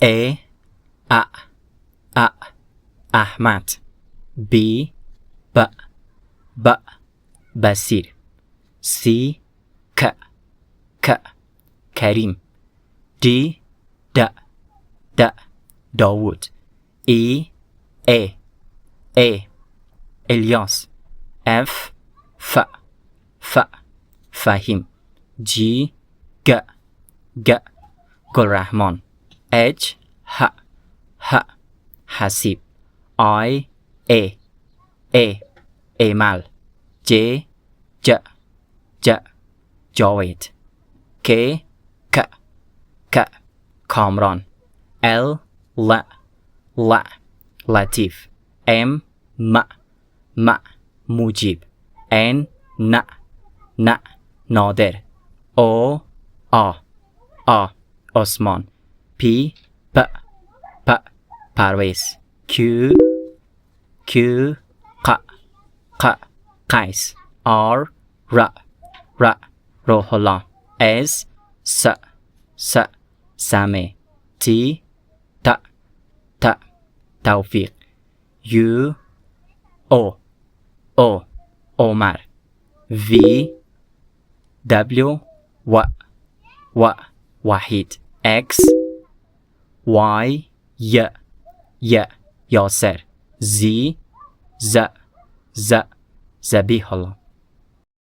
A Ahmad. B Basir. C Karim. D Davud. E Elias. F Fahim. G Gulrahman. H Hasib. I Amal. J Javed. K Kamran. L Latif. M Mujib. N Nader. O Osman. P Parvez. Q Qais. R Rohola. S Same. T Tawfiq. U Omar. V W Wahid. X Y Yasser. Z Zabihullah.